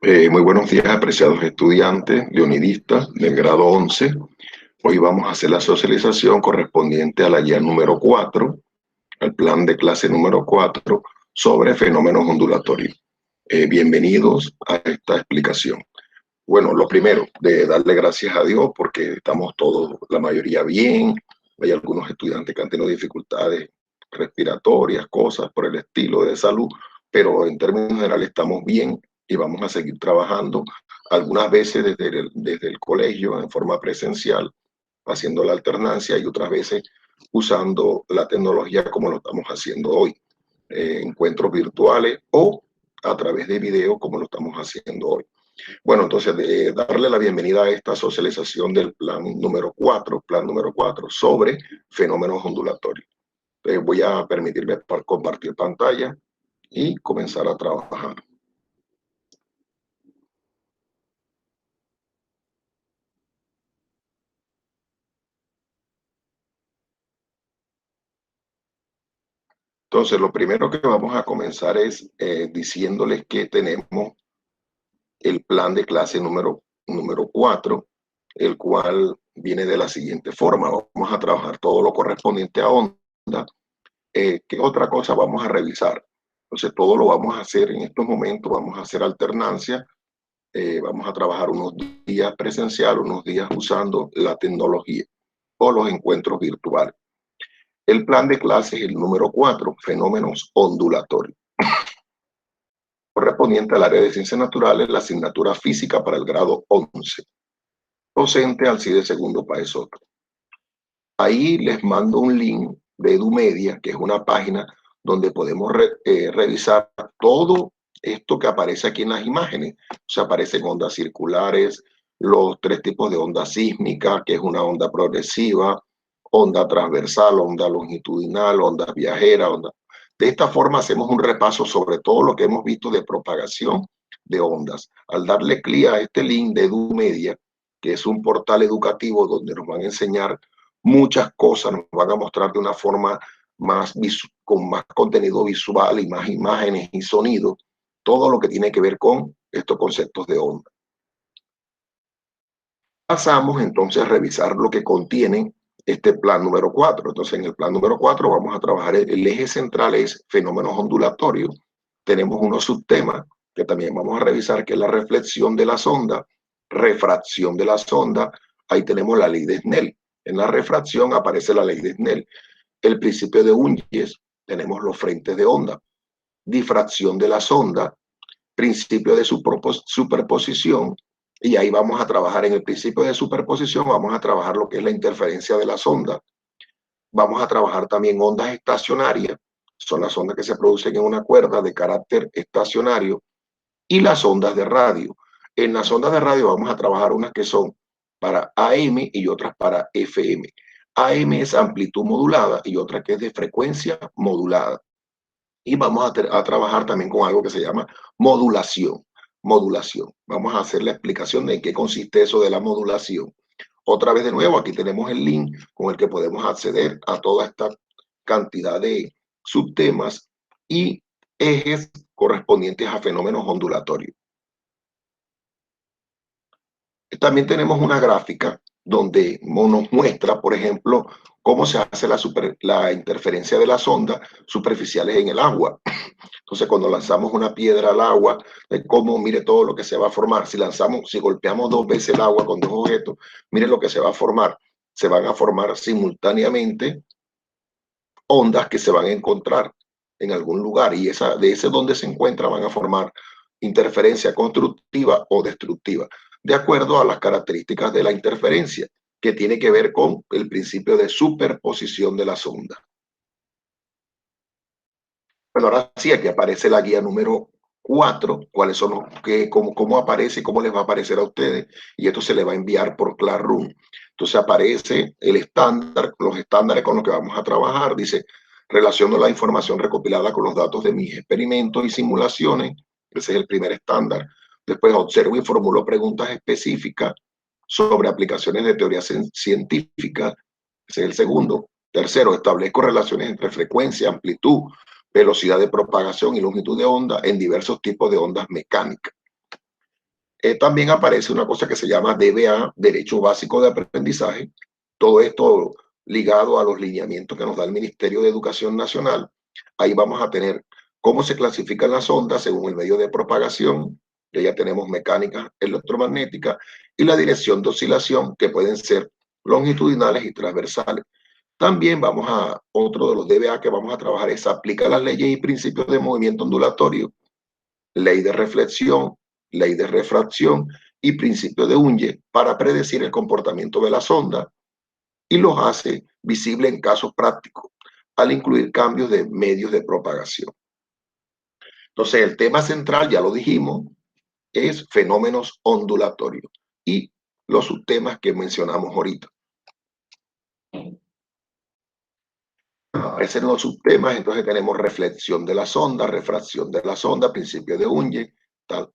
Muy buenos días, apreciados estudiantes leonidistas del grado 11. Hoy vamos a hacer la socialización correspondiente a la guía número 4, al plan de clase número 4 sobre fenómenos ondulatorios. Bienvenidos a esta explicación. Bueno, lo primero, de darle gracias a Dios porque estamos todos, la mayoría bien. Hay algunos estudiantes que han tenido dificultades respiratorias, cosas por el estilo de salud, pero en términos generales estamos bien y vamos a seguir trabajando algunas veces desde el colegio en forma presencial, haciendo la alternancia y otras veces usando la tecnología como lo estamos haciendo hoy, encuentros virtuales o a través de video como lo estamos haciendo hoy. Bueno, entonces darle la bienvenida a esta socialización del plan número 4 sobre fenómenos ondulatorios. Voy a permitirme compartir pantalla y comenzar a trabajar. Entonces, lo primero que vamos a comenzar es diciéndoles que tenemos el plan de clase número 4, el cual viene de la siguiente forma. Vamos a trabajar todo lo correspondiente a onda. ¿Qué otra cosa vamos a revisar? Entonces, todo lo vamos a hacer en estos momentos, vamos a hacer alternancia, vamos a trabajar unos días presencial, unos días usando la tecnología o los encuentros virtuales. El plan de clase es el número 4, fenómenos ondulatorios, correspondiente al área de ciencias naturales, la asignatura física para el grado 11, docente Alcide Segundo Páez Soto. Ahí les mando un link de EduMedia, que es una página donde podemos revisar todo esto que aparece aquí en las imágenes. O sea, aparecen ondas circulares, los tres tipos de onda sísmica, que es una onda progresiva, onda transversal, onda longitudinal, onda viajera, onda. De esta forma hacemos un repaso sobre todo lo que hemos visto de propagación de ondas. Al darle clic a este link de EduMedia, que es un portal educativo donde nos van a enseñar muchas cosas, nos van a mostrar de una forma con más contenido visual y más imágenes y sonido, todo lo que tiene que ver con estos conceptos de onda. Pasamos entonces a revisar lo que contiene este plan número 4. Entonces, en el plan número 4 vamos a trabajar, el eje central es fenómenos ondulatorios. Tenemos unos subtemas que también vamos a revisar, que es la reflexión de las ondas, refracción de las ondas. Ahí tenemos la ley de Snell. En la refracción aparece la ley de Snell. El principio de Unges, tenemos los frentes de onda, difracción de las ondas, principio de superposición, y ahí vamos a trabajar en el principio de superposición, vamos a trabajar lo que es la interferencia de las ondas. Vamos a trabajar también ondas estacionarias, son las ondas que se producen en una cuerda de carácter estacionario, y las ondas de radio. En las ondas de radio vamos a trabajar unas que son para AM y otras para FM. AM es amplitud modulada y otra que es de frecuencia modulada. Y vamos a trabajar también con algo que se llama modulación. Modulación. Vamos a hacer la explicación de en qué consiste eso de la modulación. Otra vez de nuevo, aquí tenemos el link con el que podemos acceder a toda esta cantidad de subtemas y ejes correspondientes a fenómenos ondulatorios. También tenemos una gráfica donde nos muestra, por ejemplo, cómo se hace la interferencia de las ondas superficiales en el agua. Entonces, cuando lanzamos una piedra al agua, cómo mire todo lo que se va a formar. Si golpeamos dos veces el agua con dos objetos, mire lo que se va a formar. Se van a formar simultáneamente ondas que se van a encontrar en algún lugar y de ese donde se encuentra van a formar interferencia constructiva o destructiva, de acuerdo a las características de la interferencia, que tiene que ver con el principio de superposición de las ondas. Bueno, ahora sí, aquí aparece la guía número 4, cuáles son cómo aparece y cómo les va a aparecer a ustedes, y esto se le va a enviar por Classroom. Entonces aparece el estándar, los estándares con los que vamos a trabajar, dice, relaciono la información recopilada con los datos de mis experimentos y simulaciones, ese es el primer estándar. Después observo y formulo preguntas específicas sobre aplicaciones de teoría científica, ese es el segundo. Tercero, establezco relaciones entre frecuencia, amplitud, velocidad de propagación y longitud de onda en diversos tipos de ondas mecánicas. También aparece una cosa que se llama DBA, Derecho Básico de Aprendizaje. Todo esto ligado a los lineamientos que nos da el Ministerio de Educación Nacional. Ahí vamos a tener cómo se clasifican las ondas según el medio de propagación, que ya tenemos mecánica electromagnética, y la dirección de oscilación, que pueden ser longitudinales y transversales. También vamos a, otro de los DBA que vamos a trabajar es aplica las leyes y principios de movimiento ondulatorio, ley de reflexión, ley de refracción y principio de Unge para predecir el comportamiento de las ondas y los hace visibles en casos prácticos al incluir cambios de medios de propagación. Entonces, el tema central, ya lo dijimos, es fenómenos ondulatorios y los subtemas que mencionamos ahorita. Aparecen los subtemas, entonces tenemos reflexión de las ondas, refracción de las ondas, principio de Unge.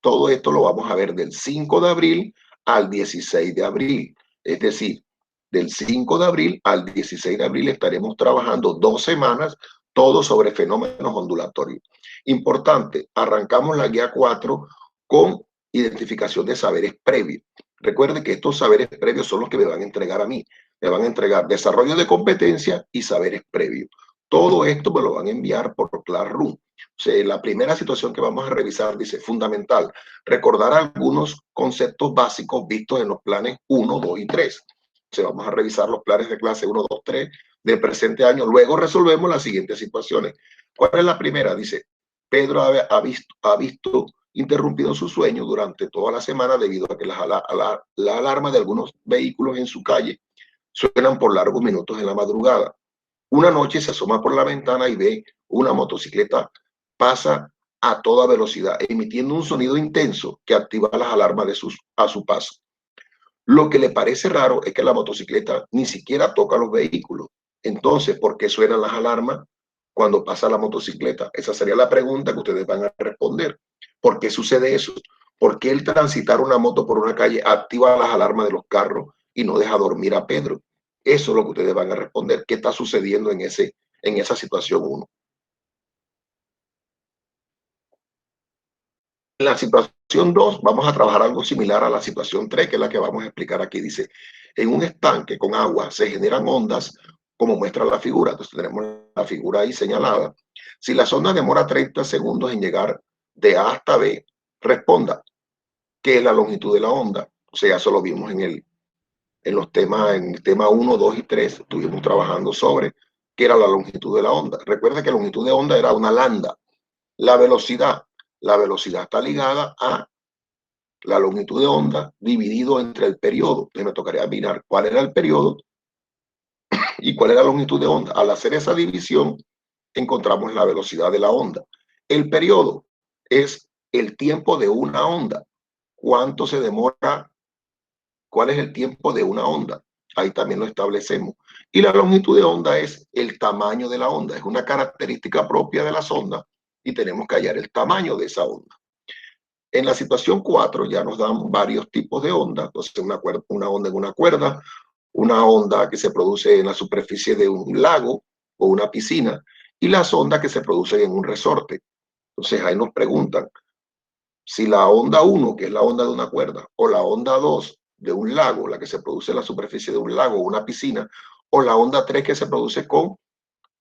Todo esto lo vamos a ver del 5 de abril al 16 de abril. Es decir, del 5 de abril al 16 de abril estaremos trabajando 2 semanas, todo sobre fenómenos ondulatorios. Importante, arrancamos la guía 4 con identificación de saberes previos. Recuerde que estos saberes previos son los que me van a entregar a mí. Me van a entregar desarrollo de competencia y saberes previos. Todo esto me lo van a enviar por Classroom. O sea, la primera situación que vamos a revisar dice, fundamental, recordar algunos conceptos básicos vistos en los planes 1, 2 y 3. O sea, vamos a revisar los planes de clase 1, 2, 3 del presente año. Luego resolvemos las siguientes situaciones. ¿Cuál es la primera? Dice, Pedro ha visto interrumpido su sueño durante toda la semana debido a que la alarma de algunos vehículos en su calle suenan por largos minutos en la madrugada. Una noche se asoma por la ventana y ve una motocicleta pasa a toda velocidad, emitiendo un sonido intenso que activa las alarmas a su paso. Lo que le parece raro es que la motocicleta ni siquiera toca los vehículos. Entonces, ¿por qué suenan las alarmas cuando pasa la motocicleta? Esa sería la pregunta que ustedes van a responder. ¿Por qué sucede eso? ¿Por qué el transitar una moto por una calle activa las alarmas de los carros y no deja dormir a Pedro? Eso es lo que ustedes van a responder. ¿Qué está sucediendo en esa situación 1? En la situación 2 vamos a trabajar algo similar a la situación 3, que es la que vamos a explicar aquí. Dice, en un estanque con agua se generan ondas, como muestra la figura. Entonces tenemos la figura ahí señalada. Si la sonda demora 30 segundos en llegar de A hasta B, responda qué es la longitud de la onda. O sea, eso lo vimos en los temas, en el tema 1, 2 y 3, estuvimos trabajando sobre qué era la longitud de la onda. Recuerda que la longitud de onda era una lambda. La velocidad está ligada a la longitud de onda dividido entre el periodo. Entonces me tocaría mirar cuál era el periodo y cuál era la longitud de onda. Al hacer esa división, encontramos la velocidad de la onda. El periodo es el tiempo de una onda. ¿Cuánto se demora? ¿Cuál es el tiempo de una onda? Ahí también lo establecemos. Y la longitud de onda es el tamaño de la onda. Es una característica propia de las ondas y tenemos que hallar el tamaño de esa onda. En la situación 4 ya nos dan varios tipos de ondas. Entonces, una onda en una cuerda, una onda que se produce en la superficie de un lago o una piscina y las ondas que se producen en un resorte. Entonces, ahí nos preguntan si la onda 1, que es la onda de una cuerda, o la onda 2 de un lago, la que se produce en la superficie de un lago o una piscina, o la onda 3 que se produce con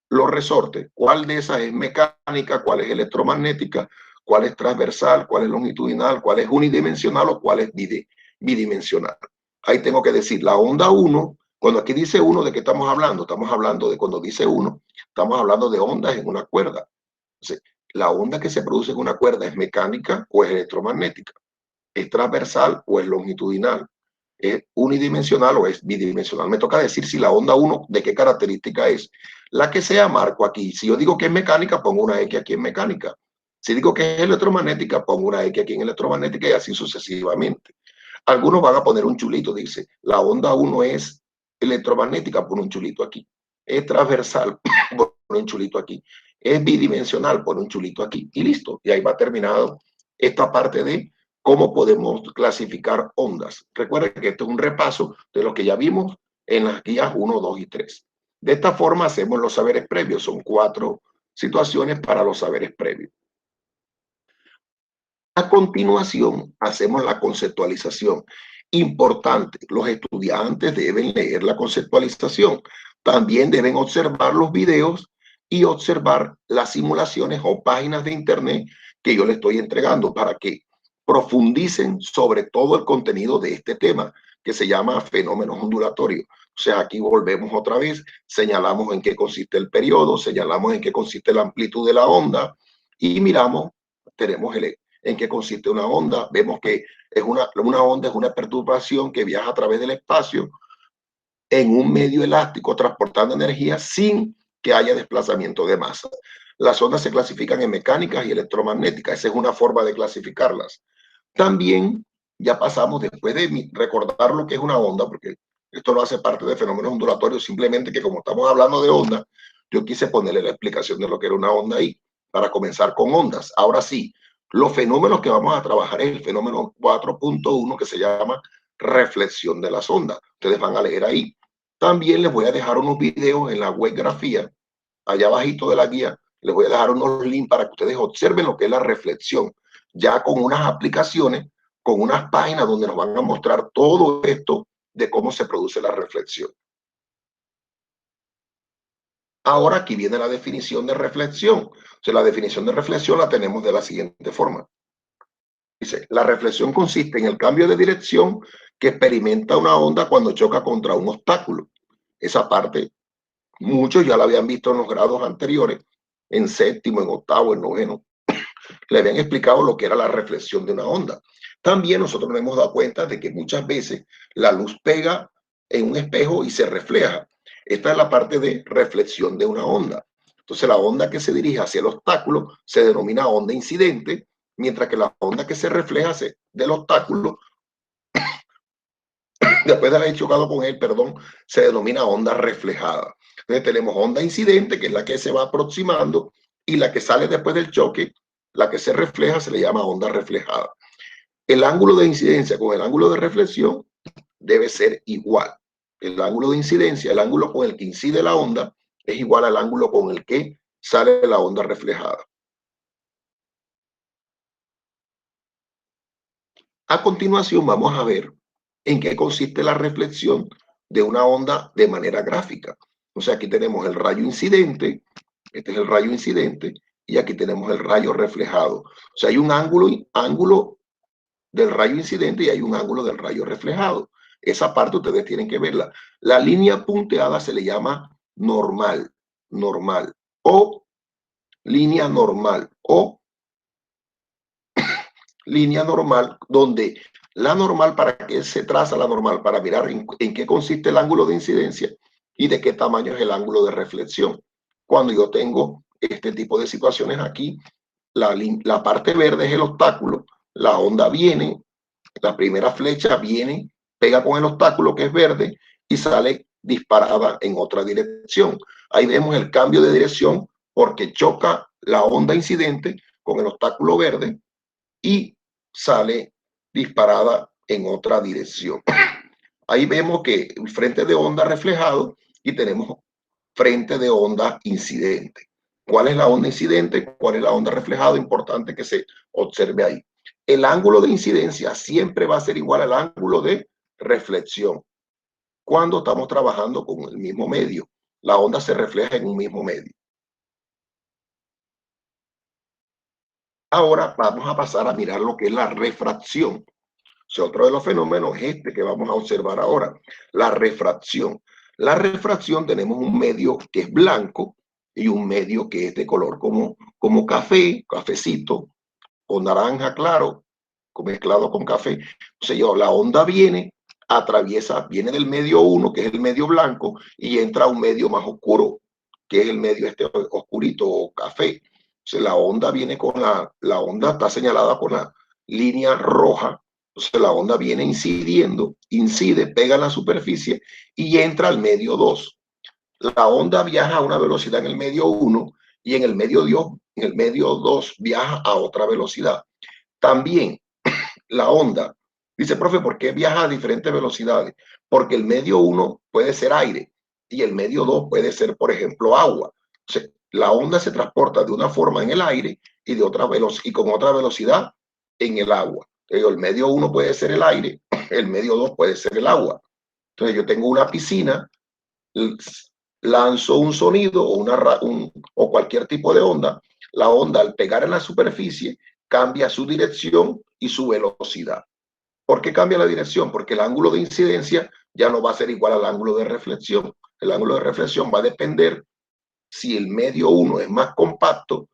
los resortes. ¿Cuál de esas es mecánica? ¿Cuál es electromagnética? ¿Cuál es transversal? ¿Cuál es longitudinal? ¿Cuál es unidimensional o cuál es bidimensional? Ahí tengo que decir la onda 1. Cuando aquí dice 1, ¿de qué estamos hablando? Estamos hablando de, cuando dice 1, estamos hablando de ondas en una cuerda. Entonces, la onda que se produce en una cuerda es mecánica o es electromagnética, es transversal o es longitudinal, es unidimensional o es bidimensional. Me toca decir si la onda 1 de qué característica es. La que sea marco aquí. Si yo digo que es mecánica, pongo una X aquí en mecánica. Si digo que es electromagnética, pongo una X aquí en electromagnética y así sucesivamente. Algunos van a poner un chulito, dice, la onda 1 es electromagnética, pone un chulito aquí. Es transversal, pone un chulito aquí. Es bidimensional, pone un chulito aquí. Y listo. Y ahí va terminado esta parte de cómo podemos clasificar ondas. Recuerden que esto es un repaso de lo que ya vimos en las guías 1, 2 y 3. De esta forma hacemos los saberes previos. Son 4 situaciones para los saberes previos. A continuación, hacemos la conceptualización. Importante, los estudiantes deben leer la conceptualización. También deben observar los videos y observar las simulaciones o páginas de internet que yo les estoy entregando para que profundicen sobre todo el contenido de este tema que se llama fenómenos ondulatorios. O sea, aquí volvemos otra vez, señalamos en qué consiste el periodo, señalamos en qué consiste la amplitud de la onda y miramos, tenemos en qué consiste una onda. Vemos que es una onda es una perturbación que viaja a través del espacio en un medio elástico transportando energía sin que haya desplazamiento de masa. Las ondas se clasifican en mecánicas y electromagnéticas. Esa es una forma de clasificarlas. También ya pasamos, después de recordar lo que es una onda, porque esto no hace parte de fenómenos ondulatorios, simplemente que como estamos hablando de ondas, yo quise ponerle la explicación de lo que era una onda ahí, para comenzar con ondas. Ahora sí, los fenómenos que vamos a trabajar es el fenómeno 4.1 que se llama reflexión de las ondas. Ustedes van a leer ahí. También les voy a dejar unos videos en la web grafía, allá abajito de la guía, les voy a dejar unos links para que ustedes observen lo que es la reflexión, ya con unas aplicaciones, con unas páginas donde nos van a mostrar todo esto de cómo se produce la reflexión. Ahora aquí viene la definición de reflexión. O sea, la definición de reflexión la tenemos de la siguiente forma. Dice, la reflexión consiste en el cambio de dirección que experimenta una onda cuando choca contra un obstáculo. Esa parte muchos ya la habían visto en los grados anteriores, en séptimo, en octavo, en noveno. Le habían explicado lo que era la reflexión de una onda. También nosotros nos hemos dado cuenta de que muchas veces la luz pega en un espejo y se refleja. Esta es la parte de reflexión de una onda. Entonces la onda que se dirige hacia el obstáculo se denomina onda incidente, mientras que la onda que se refleja del obstáculo, después de haber chocado con él, perdón, se denomina onda reflejada. Entonces tenemos onda incidente, que es la que se va aproximando, y la que sale después del choque, la que se refleja, se le llama onda reflejada. El ángulo de incidencia con el ángulo de reflexión debe ser igual. El ángulo de incidencia, el ángulo con el que incide la onda, es igual al ángulo con el que sale la onda reflejada. A continuación vamos a ver en qué consiste la reflexión de una onda de manera gráfica. O sea, aquí tenemos el rayo incidente, este es el rayo incidente, y aquí tenemos el rayo reflejado. O sea, hay un ángulo del rayo incidente y hay un ángulo del rayo reflejado. Esa parte ustedes tienen que verla. La línea punteada se le llama normal, normal, o línea normal, o línea normal, donde la normal, ¿para qué se traza la normal? Para mirar en qué consiste el ángulo de incidencia y de qué tamaño es el ángulo de reflexión. Cuando yo tengo este tipo de situaciones aquí, la parte verde es el obstáculo, la onda viene, la primera flecha viene, pega con el obstáculo que es verde y sale disparada en otra dirección. Ahí vemos el cambio de dirección porque choca la onda incidente con el obstáculo verde y sale disparada en otra dirección. Ahí vemos que el frente de onda reflejado y tenemos frente de onda incidente. ¿Cuál es la onda incidente? ¿Cuál es la onda reflejada? Importante que se observe ahí. El ángulo de incidencia siempre va a ser igual al ángulo de reflexión cuando estamos trabajando con el mismo medio. La onda se refleja en un mismo medio. Ahora vamos a pasar a mirar lo que es la refracción. O sea, otro de los fenómenos es este que vamos a observar ahora, la refracción. La refracción tenemos un medio que es blanco y un medio que es de color como café, cafecito o naranja claro, mezclado con café. O sea, la onda viene, atraviesa, viene del medio 1, que es el medio blanco, y entra a un medio más oscuro, que es el medio este oscurito o café. O sea, la onda viene con la onda está señalada con la línea roja. Entonces la onda viene incidiendo, incide, pega en la superficie y entra al medio 2. La onda viaja a una velocidad en el medio 1 y en el medio 2 viaja a otra velocidad. También la onda, dice, profe, ¿por qué viaja a diferentes velocidades? Porque el medio 1 puede ser aire y el medio 2 puede ser, por ejemplo, agua. O sea, la onda se transporta de una forma en el aire y de otra velocidad y con otra velocidad en el agua. Entonces, el medio 1 puede ser el aire, el medio 2 puede ser el agua. Entonces yo tengo una piscina, lanzo un sonido o cualquier tipo de onda. La onda al pegar en la superficie cambia su dirección y su velocidad. ¿Por qué cambia la dirección? Porque el ángulo de incidencia ya no va a ser igual al ángulo de reflexión. El ángulo de reflexión va a depender si el medio 1 es más compacto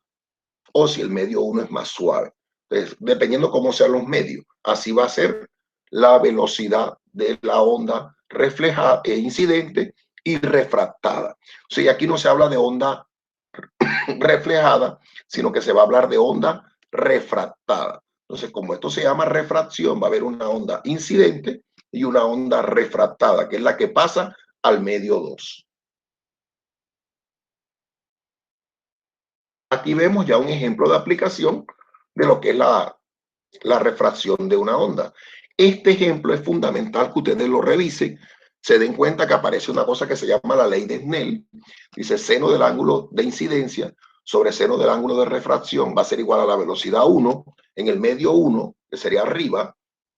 o si el medio 1 es más suave. Entonces, dependiendo cómo sean los medios, así va a ser la velocidad de la onda reflejada e incidente y refractada. O sea, aquí no se habla de onda reflejada, sino que se va a hablar de onda refractada. Entonces, como esto se llama refracción, va a haber una onda incidente y una onda refractada, que es la que pasa al medio 2. Aquí vemos ya un ejemplo de aplicación de lo que es la refracción de una onda. Este ejemplo es fundamental que ustedes lo revisen, se den cuenta que aparece una cosa que se llama la ley de Snell. Dice seno del ángulo de incidencia sobre seno del ángulo de refracción va a ser igual a la velocidad 1 en el medio 1, que sería arriba,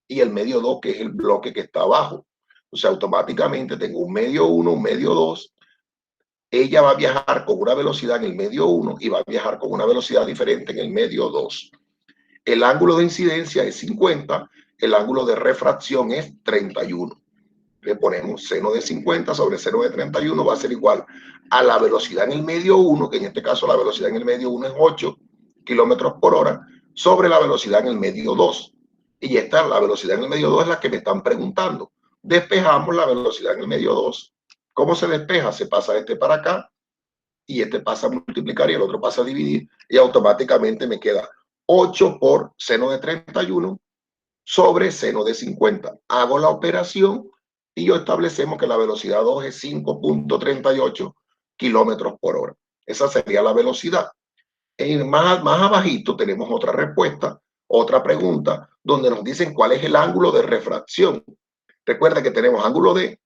y el medio 2, que es el bloque que está abajo. O sea, automáticamente tengo un medio 1, un medio 2. Ella va a viajar con una velocidad en el medio 1 y va a viajar con una velocidad diferente en el medio 2. El ángulo de incidencia es 50, el ángulo de refracción es 31. Le ponemos seno de 50 sobre seno de 31 va a ser igual a la velocidad en el medio 1, que en este caso la velocidad en el medio 1 es 8 kilómetros por hora, sobre la velocidad en el medio 2. Y esta, la velocidad en el medio 2 es la que me están preguntando. Despejamos la velocidad en el medio 2. ¿Cómo se despeja? Se pasa este para acá y este pasa a multiplicar y el otro pasa a dividir y automáticamente me queda 8 por seno de 31 sobre seno de 50. Hago la operación y yo establecemos que la velocidad 2 es 5.38 kilómetros por hora. Esa sería la velocidad. Más abajito tenemos otra respuesta, otra pregunta, donde nos dicen cuál es el ángulo de refracción. Recuerda que tenemos ángulo de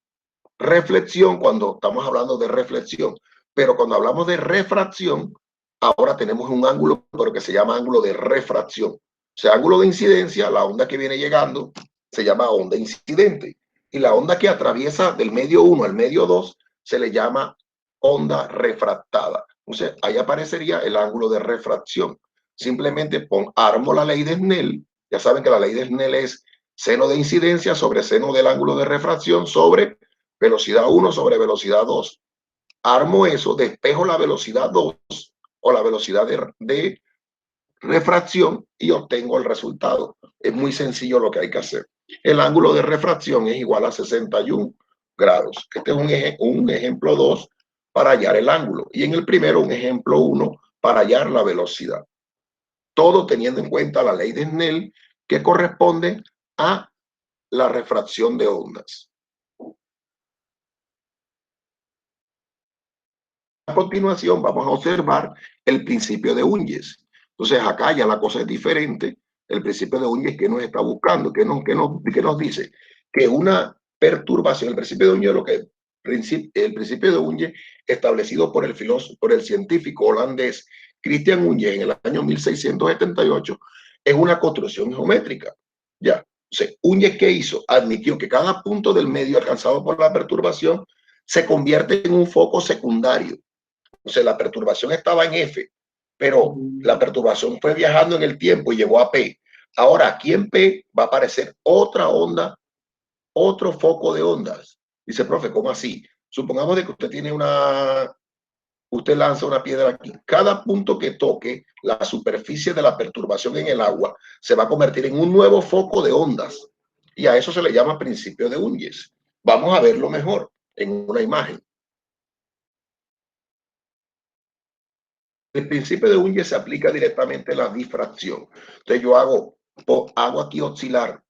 reflexión cuando estamos hablando de reflexión, pero cuando hablamos de refracción, ahora tenemos un ángulo, pero que se llama ángulo de refracción. O sea, ángulo de incidencia, la onda que viene llegando, se llama onda incidente. Y la onda que atraviesa del medio 1 al medio 2 se le llama onda refractada. Entonces, ahí aparecería el ángulo de refracción. Simplemente armo la ley de Snell. Ya saben que la ley de Snell es seno de incidencia sobre seno del ángulo de refracción sobre velocidad 1 sobre velocidad 2. Armo eso, despejo la velocidad 2 o la velocidad de refracción y obtengo el resultado. Es muy sencillo lo que hay que hacer. El ángulo de refracción es igual a 61 grados. Este es un ejemplo 2 para hallar el ángulo y en el primero un ejemplo 1 para hallar la velocidad. Todo teniendo en cuenta la ley de Snell que corresponde a la refracción de ondas. A continuación vamos a observar el principio de Unges. Entonces acá ya la cosa es diferente. El principio de Unges, ¿qué nos está buscando? ¿Qué nos dice? Que una perturbación, el principio de Unges, el principio de Unges establecido por el filósofo, por el científico holandés Christian Unges en el año 1678, es una construcción geométrica. Ya. Entonces, Unges, ¿qué hizo? Admitió que cada punto del medio alcanzado por la perturbación se convierte en un foco secundario. O sea, la perturbación estaba en F, pero la perturbación fue viajando en el tiempo y llegó a P. Ahora, aquí en P va a aparecer otra onda, otro foco de ondas. Dice, profe, ¿cómo así? Supongamos de que usted lanza una piedra aquí. Cada punto que toque la superficie de la perturbación en el agua se va a convertir en un nuevo foco de ondas. Y a eso se le llama principio de Unges. Vamos a verlo mejor en una imagen. El principio de Unges se aplica directamente a la difracción. Entonces yo hago aquí oscilar,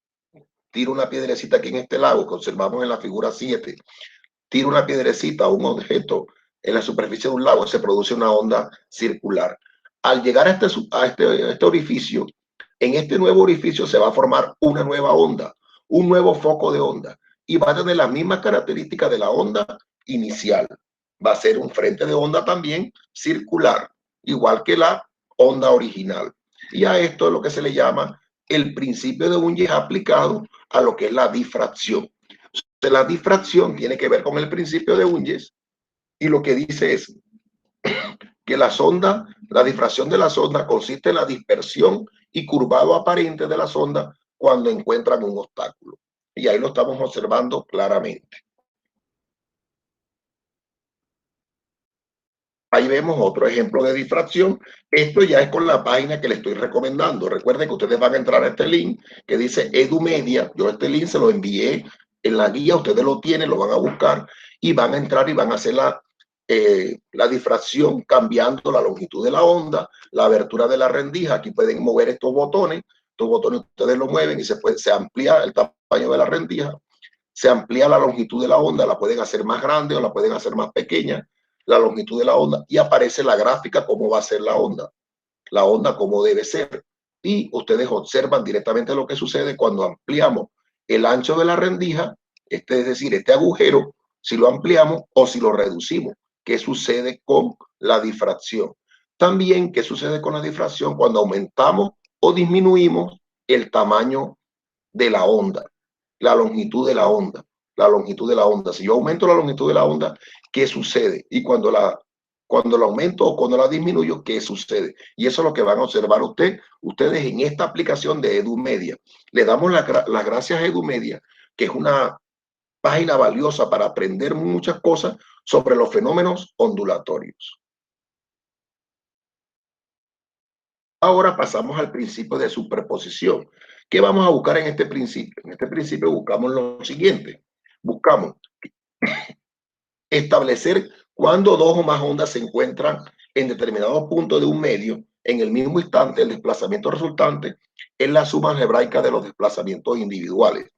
tiro una piedrecita aquí en este lago que observamos en la figura 7, tiro una piedrecita a un objeto en la superficie de un lago, se produce una onda circular. Al llegar a este orificio, en este nuevo orificio se va a formar una nueva onda, un nuevo foco de onda, y va a tener las mismas características de la onda inicial. Va a ser un frente de onda también circular, igual que la onda original. Y a esto es lo que se le llama el principio de Bunge es aplicado a lo que es la difracción. Entonces, la difracción tiene que ver con el principio de Bunge y lo que dice es que la sonda, la difracción de la sonda consiste en la dispersión y curvado aparente de la sonda cuando encuentran un obstáculo. Y ahí lo estamos observando claramente. Ahí vemos otro ejemplo de difracción. Esto ya es con la página que le estoy recomendando. Recuerden que ustedes van a entrar a este link que dice EduMedia. Yo este link se lo envié en la guía, ustedes lo tienen, lo van a buscar y van a entrar y van a hacer la difracción cambiando la longitud de la onda, la abertura de la rendija. Aquí pueden mover estos botones. Estos botones ustedes lo mueven y se amplía el tamaño de la rendija, se amplía la longitud de la onda, la pueden hacer más grande o la pueden hacer más pequeña, la longitud de la onda, y aparece la gráfica cómo va a ser la onda cómo debe ser. Y ustedes observan directamente lo que sucede cuando ampliamos el ancho de la rendija, es decir, este agujero, si lo ampliamos o si lo reducimos. ¿Qué sucede con la difracción? También, ¿qué sucede con la difracción cuando aumentamos o disminuimos el tamaño de la onda, la longitud de la onda, la longitud de la onda? Si yo aumento la longitud de la onda, ¿qué sucede? Y cuando la aumento o cuando la disminuyo, ¿qué sucede? Y eso es lo que van a observar ustedes en esta aplicación de EduMedia. Le damos las gracias a EduMedia, que es una página valiosa para aprender muchas cosas sobre los fenómenos ondulatorios. Ahora pasamos al principio de superposición. ¿Qué vamos a buscar en este principio? En este principio buscamos lo siguiente. Buscamos establecer cuando dos o más ondas se encuentran en determinado punto de un medio en el mismo instante. El desplazamiento resultante es la suma algebraica de los desplazamientos individuales.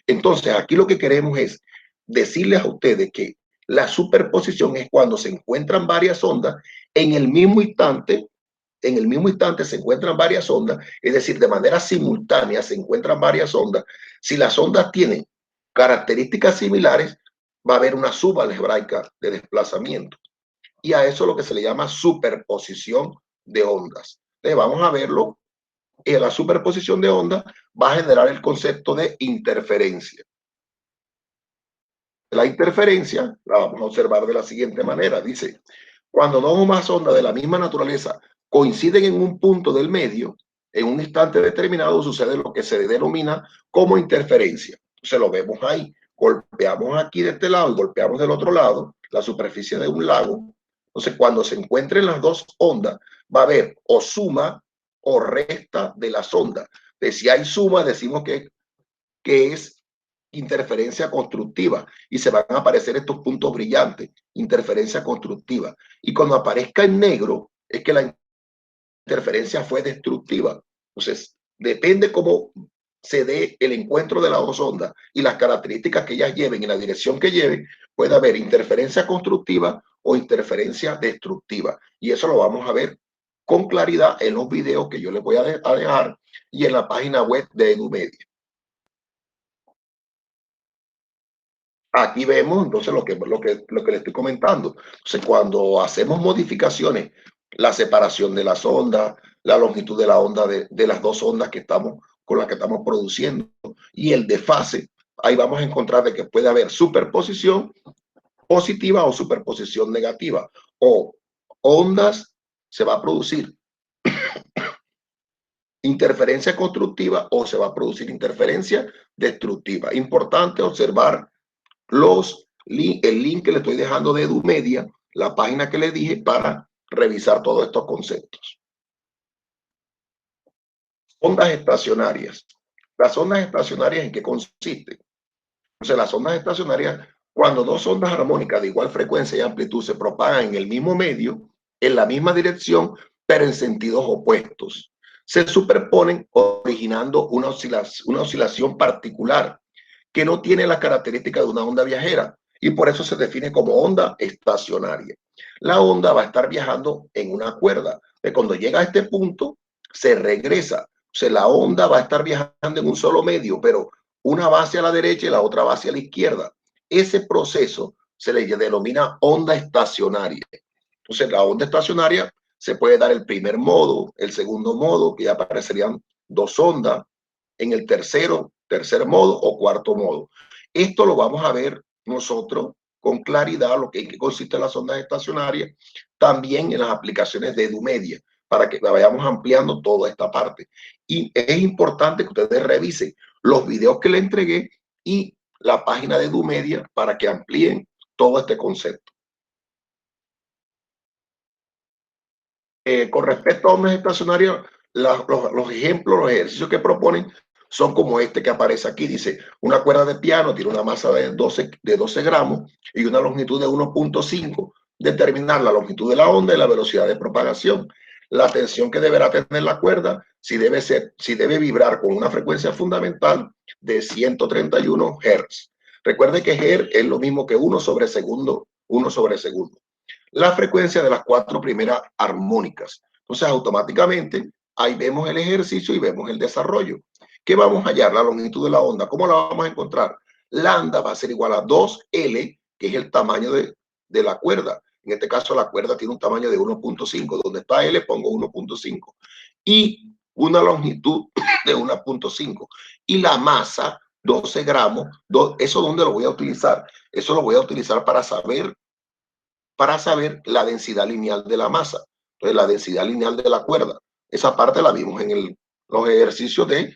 Entonces, aquí lo que queremos es decirles a ustedes que la superposición es cuando se encuentran varias ondas en el mismo instante. En el mismo instante se encuentran varias ondas, es decir, de manera simultánea se encuentran varias ondas. Si las ondas tienen características similares, va a haber una subalgebraica de desplazamiento. Y a eso es lo que se le llama superposición de ondas. Entonces, vamos a verlo. La superposición de ondas va a generar el concepto de interferencia. La interferencia la vamos a observar de la siguiente manera. Dice, cuando dos o más ondas de la misma naturaleza coinciden en un punto del medio, en un instante determinado sucede lo que se denomina como interferencia. Se lo vemos ahí. Golpeamos aquí de este lado y golpeamos del otro lado, la superficie de un lago. Entonces, cuando se encuentren las dos ondas, va a haber o suma o resta de las ondas. De si hay suma, decimos que es interferencia constructiva y se van a aparecer estos puntos brillantes, interferencia constructiva. Y cuando aparezca en negro, es que la interferencia fue destructiva. Entonces, depende cómo se dé el encuentro de las dos ondas y las características que ellas lleven y la dirección que lleven, puede haber interferencia constructiva o interferencia destructiva. Y eso lo vamos a ver con claridad en los videos que yo les voy a dejar y en la página web de EduMedia. Aquí vemos entonces lo que le estoy comentando. Entonces, cuando hacemos modificaciones, la separación de las ondas, la longitud de la onda de las dos ondas con las que estamos produciendo y el desfase, ahí vamos a encontrar de que puede haber superposición positiva o superposición negativa. O ondas, se va a producir interferencia constructiva o se va a producir interferencia destructiva. Importante observar el link que le estoy dejando de EduMedia, la página que le dije para revisar todos estos conceptos. Ondas estacionarias. Las ondas estacionarias, ¿en qué consisten? Entonces, las ondas estacionarias, cuando dos ondas armónicas de igual frecuencia y amplitud se propagan en el mismo medio, en la misma dirección, pero en sentidos opuestos, se superponen originando una oscilación particular que no tiene las características de una onda viajera y por eso se define como onda estacionaria. La onda va a estar viajando en una cuerda. Cuando llega a este punto, se regresa. O sea, la onda va a estar viajando en un solo medio, pero una va hacia la derecha y la otra va hacia la izquierda. Ese proceso se le denomina onda estacionaria. Entonces, la onda estacionaria se puede dar el primer modo, el segundo modo, que ya aparecerían dos ondas, en el tercer modo o cuarto modo. Esto lo vamos a ver nosotros con claridad, en qué consisten las ondas estacionarias, también en las aplicaciones de EduMedia, para que vayamos ampliando toda esta parte. Y es importante que ustedes revisen los videos que le entregué y la página de EduMedia para que amplíen todo este concepto. Con respecto a ondas estacionarias, los ejemplos, los ejercicios que proponen son como este que aparece aquí. Dice, una cuerda de piano tiene una masa de 12 gramos y una longitud de 1.5. Determinar la longitud de la onda y la velocidad de propagación. La tensión que deberá tener la cuerda, si debe vibrar con una frecuencia fundamental de 131 Hz. Recuerde que Hz es lo mismo que 1 sobre segundo, 1 sobre segundo. La frecuencia de las 4 primeras armónicas. Entonces, automáticamente, ahí vemos el ejercicio y vemos el desarrollo. ¿Qué vamos a hallar? La longitud de la onda. ¿Cómo la vamos a encontrar? Lambda va a ser igual a 2L, que es el tamaño de la cuerda. En este caso, la cuerda tiene un tamaño de 1.5. Donde está L, pongo 1.5. Y una longitud de 1.5. Y la masa, 12 gramos. ¿Eso dónde lo voy a utilizar? Eso lo voy a utilizar para saber la densidad lineal de la masa. Entonces, la densidad lineal de la cuerda. Esa parte la vimos en los ejercicios de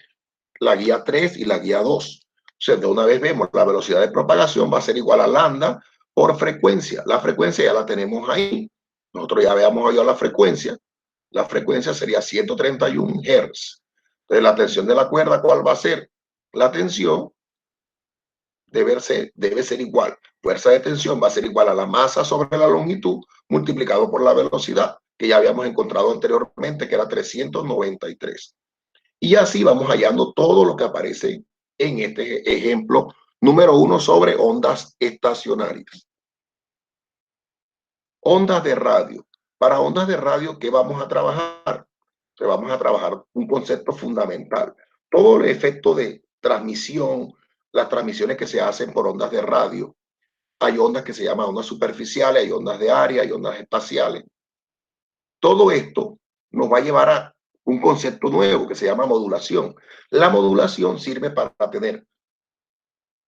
la guía 3 y la guía 2. O sea, de una vez vemos la velocidad de propagación va a ser igual a lambda por frecuencia. La frecuencia ya la tenemos ahí. Nosotros ya habíamos oído la frecuencia. La frecuencia sería 131 Hz. Entonces, la tensión de la cuerda, ¿cuál va a ser? La tensión debe ser igual. Fuerza de tensión va a ser igual a la masa sobre la longitud multiplicado por la velocidad, que ya habíamos encontrado anteriormente, que era 393. Y así vamos hallando todo lo que aparece en este ejemplo número 1 sobre ondas estacionarias. Ondas de radio. Para ondas de radio, ¿qué vamos a trabajar? Vamos a trabajar un concepto fundamental. Todo el efecto de transmisión, las transmisiones que se hacen por ondas de radio. Hay ondas que se llaman ondas superficiales, hay ondas de área, hay ondas espaciales. Todo esto nos va a llevar a un concepto nuevo que se llama modulación. La modulación sirve para tener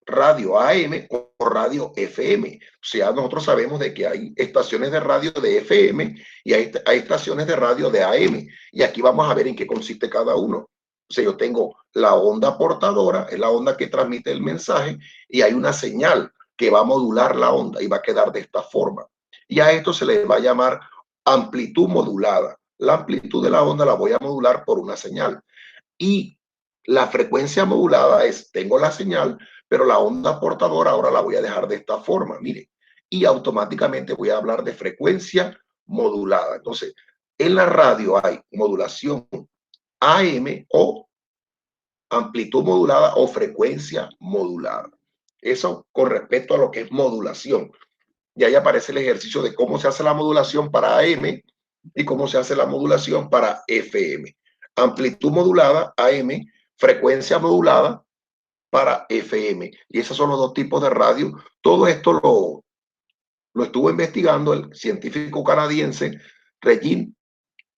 radio AM o radio FM. O sea, nosotros sabemos de que hay estaciones de radio de FM y hay estaciones de radio de AM. Y aquí vamos a ver en qué consiste cada uno. O sea, yo tengo la onda portadora, es la onda que transmite el mensaje, y hay una señal que va a modular la onda y va a quedar de esta forma. Y a esto se le va a llamar amplitud modulada. La amplitud de la onda la voy a modular por una señal. Y la frecuencia modulada es, tengo la señal, pero la onda portadora ahora la voy a dejar de esta forma, mire, y automáticamente voy a hablar de frecuencia modulada. Entonces, en la radio hay modulación AM o amplitud modulada o frecuencia modulada. Eso con respecto a lo que es modulación. Y ahí aparece el ejercicio de cómo se hace la modulación para AM y cómo se hace la modulación para FM. Amplitud modulada, AM, frecuencia modulada para FM. Y esos son los dos tipos de radio. Todo esto lo estuvo investigando el científico canadiense Regine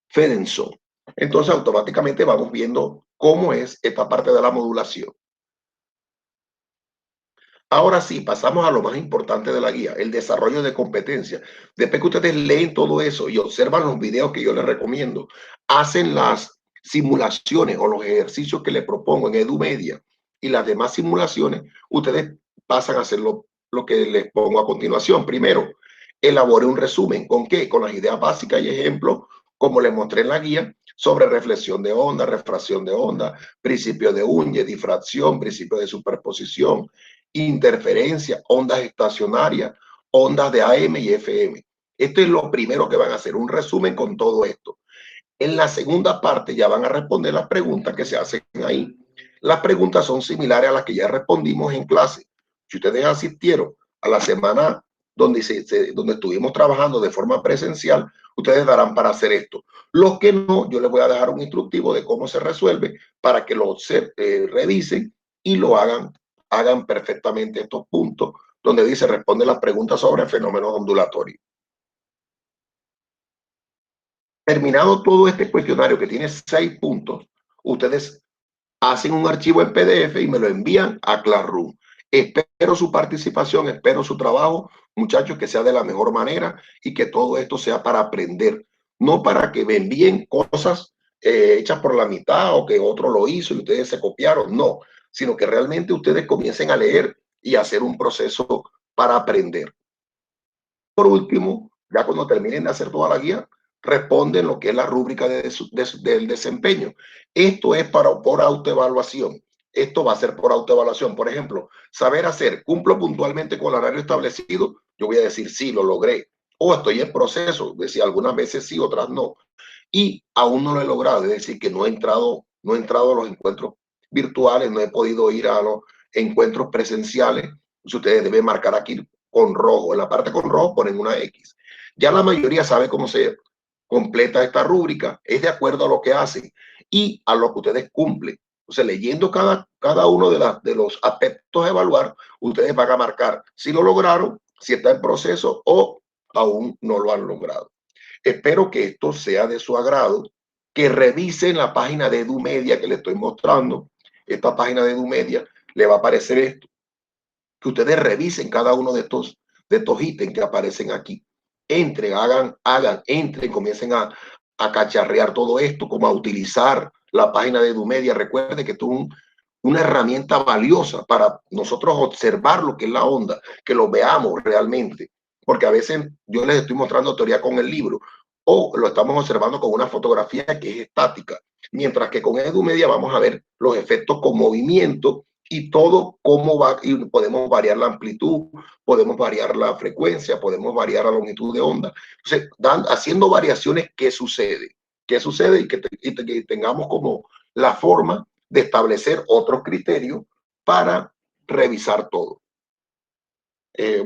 Fedenson. Entonces, automáticamente vamos viendo cómo es esta parte de la modulación. Ahora sí, pasamos a lo más importante de la guía, el desarrollo de competencias. Después que ustedes leen todo eso y observan los videos que yo les recomiendo, hacen las simulaciones o los ejercicios que les propongo en EduMedia y las demás simulaciones, ustedes pasan a hacer lo que les pongo a continuación. Primero, elabore un resumen. ¿Con qué? Con las ideas básicas y ejemplos, como les mostré en la guía, sobre reflexión de onda, refracción de onda, principio de Unge, difracción, principio de superposición, interferencia, ondas estacionarias, ondas de AM y FM. Esto es lo primero que van a hacer, un resumen con todo esto. En la segunda parte ya van a responder las preguntas que se hacen ahí. Las preguntas son similares a las que ya respondimos en clase. Si ustedes asistieron a la semana donde estuvimos trabajando de forma presencial, ustedes darán para hacer esto. Los que no, yo les voy a dejar un instructivo de cómo se resuelve para que lo revisen y lo hagan perfectamente estos puntos donde dice responde las preguntas sobre fenómenos ondulatorios. Terminado todo este cuestionario que tiene 6 puntos, ustedes hacen un archivo en PDF y me lo envían a Classroom. Espero su participación, espero su trabajo, muchachos, que sea de la mejor manera y que todo esto sea para aprender, no para que me envíen cosas hechas por la mitad o que otro lo hizo y ustedes se copiaron, no, sino que realmente ustedes comiencen a leer y hacer un proceso para aprender. Por último, ya cuando terminen de hacer toda la guía, responden lo que es la rúbrica del desempeño. Esto es por autoevaluación. Esto va a ser por autoevaluación. Por ejemplo, saber hacer, cumplo puntualmente con el horario establecido, yo voy a decir sí, lo logré. O estoy en proceso, decir algunas veces sí, otras no. Y aún no lo he logrado, es decir, que no he entrado a los encuentros virtuales, no he podido ir a los encuentros presenciales. Entonces ustedes deben marcar aquí con rojo. En la parte con rojo ponen una X. Ya la mayoría sabe cómo se completa esta rúbrica, es de acuerdo a lo que hacen y a lo que ustedes cumplen. Entonces, leyendo cada uno de los aspectos a evaluar, ustedes van a marcar si lo lograron, si está en proceso o aún no lo han logrado. Espero que esto sea de su agrado, que revisen la página de EduMedia que les estoy mostrando. Esta página de EduMedia le va a aparecer esto, que ustedes revisen cada uno de estos ítems que aparecen aquí. Entren, entren, comiencen a cacharrear todo esto, como a utilizar la página de EduMedia. Recuerden que esto es una herramienta valiosa para nosotros observar lo que es la onda, que lo veamos realmente. Porque a veces yo les estoy mostrando teoría con el libro o lo estamos observando con una fotografía que es estática. Mientras que con EduMedia vamos a ver los efectos con movimiento y todo cómo va, y podemos variar la amplitud, podemos variar la frecuencia, podemos variar la longitud de onda. Entonces, haciendo variaciones, ¿qué sucede? ¿Qué sucede? Que tengamos como la forma de establecer otros criterios para revisar todo.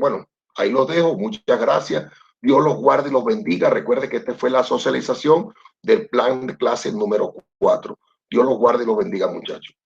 Bueno, ahí los dejo. Muchas gracias. Dios los guarde y los bendiga. Recuerde que esta fue la socialización del plan de clase número 4. Dios los guarde y los bendiga, muchachos.